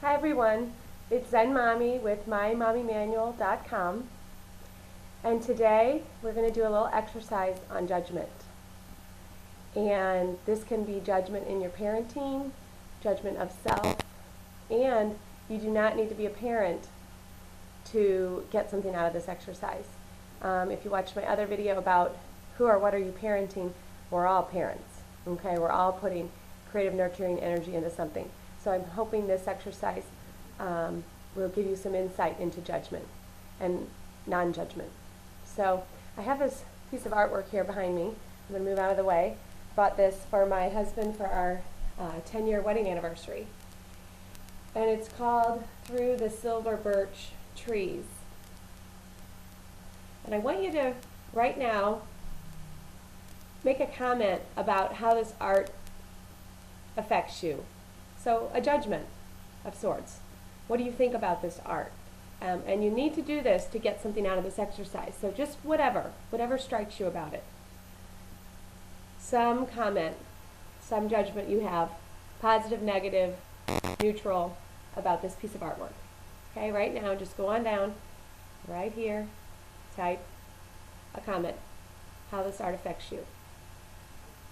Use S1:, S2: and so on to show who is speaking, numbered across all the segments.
S1: Hi everyone, it's Zen Mommy with mymommymanual.com, and today we're going to do a little exercise on judgment. And this can be judgment in your parenting, judgment of self, and you do not need to be a parent to get something out of this exercise. If you watch my other video about who or what are you parenting, we're all parents, okay? We're all putting creative nurturing energy into something. So I'm hoping this exercise will give you some insight into judgment and non-judgment. So I have this piece of artwork here behind me. I'm going to move out of the way. Bought this for my husband for our 10-year wedding anniversary. And it's called Through the Silver Birch Trees. And I want you to, right now, make a comment about how this art affects you. So a judgment of sorts. What do you think about this art? And you need to do this to get something out of this exercise. So just whatever strikes you about it. Some comment, some judgment you have, positive, negative, neutral, about this piece of artwork. Okay, right now just go on down, right here, type a comment, how this art affects you.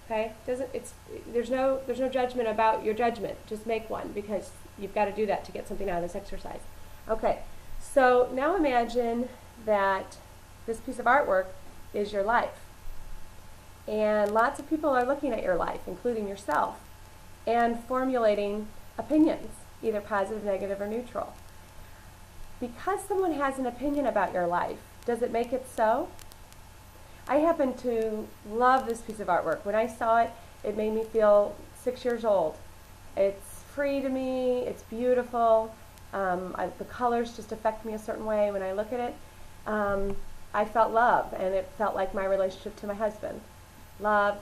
S1: Okay, there's no judgment about your judgment. Just make one, because you've got to do that to get something out of this exercise. Okay, so now imagine that this piece of artwork is your life. And lots of people are looking at your life, including yourself, and formulating opinions, either positive, negative, or neutral. Because someone has an opinion about your life, does it make it so? I happen to love this piece of artwork. When I saw it, it made me feel 6 years old. It's free to me, it's beautiful, the colors just affect me a certain way. When I look at it, I felt love, and it felt like my relationship to my husband. Love,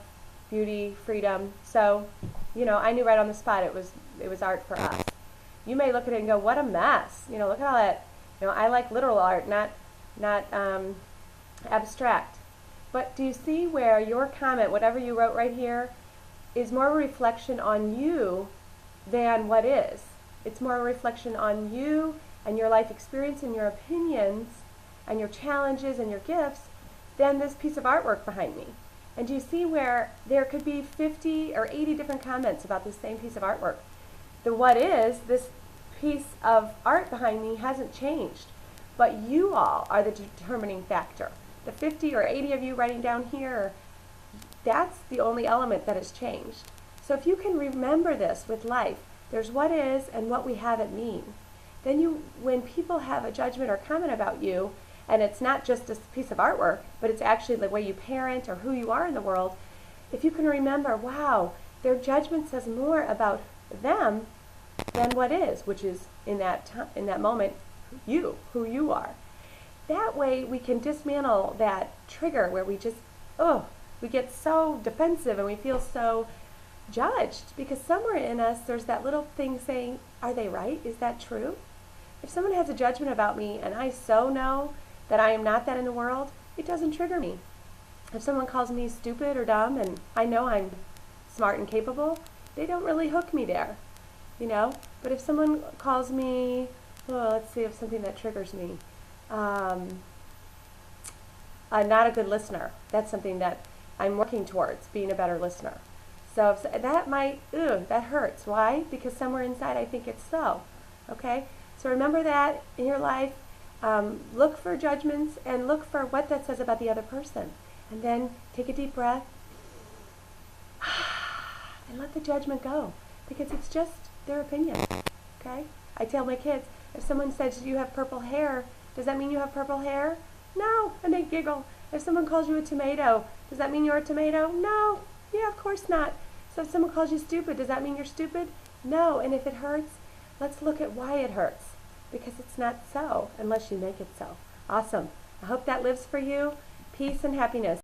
S1: beauty, freedom. So, you know, I knew right on the spot it was art for us. You may look at it and go, what a mess. You know, look at all that. You know, I like literal art, not abstract. But do you see where your comment, whatever you wrote right here, is more a reflection on you than what is? It's more a reflection on you and your life experience and your opinions and your challenges and your gifts than this piece of artwork behind me. And do you see where there could be 50 or 80 different comments about this same piece of artwork? The what is, this piece of art behind me hasn't changed, but you all are the determining factor. The 50 or 80 of you writing down here, that's the only element that has changed. So if you can remember this with life, there's what is and what we have it mean. Then when people have a judgment or comment about you, and it's not just a piece of artwork, but it's actually the way you parent or who you are in the world, if you can remember, wow, their judgment says more about them than what is, which is in that moment, who you are. That way we can dismantle that trigger where we just, we get so defensive and we feel so judged, because somewhere in us there's that little thing saying, are they right? Is that true? If someone has a judgment about me and I so know that I am not that in the world, it doesn't trigger me. If someone calls me stupid or dumb and I know I'm smart and capable, they don't really hook me there, you know? But if someone calls me, let's see if something that triggers me. I'm not a good listener. That's something that I'm working towards, being a better listener. So that hurts. Why? Because somewhere inside I think it's so. Okay? So remember that in your life. Look for judgments and look for what that says about the other person. And then take a deep breath and let the judgment go, because it's just their opinion. Okay? I tell my kids, if someone says you have purple hair, does that mean you have purple hair? No, and they giggle. If someone calls you a tomato, does that mean you're a tomato? No, yeah, of course not. So if someone calls you stupid, does that mean you're stupid? No, and if it hurts, let's look at why it hurts, because it's not so unless you make it so. Awesome. I hope that lives for you. Peace and happiness.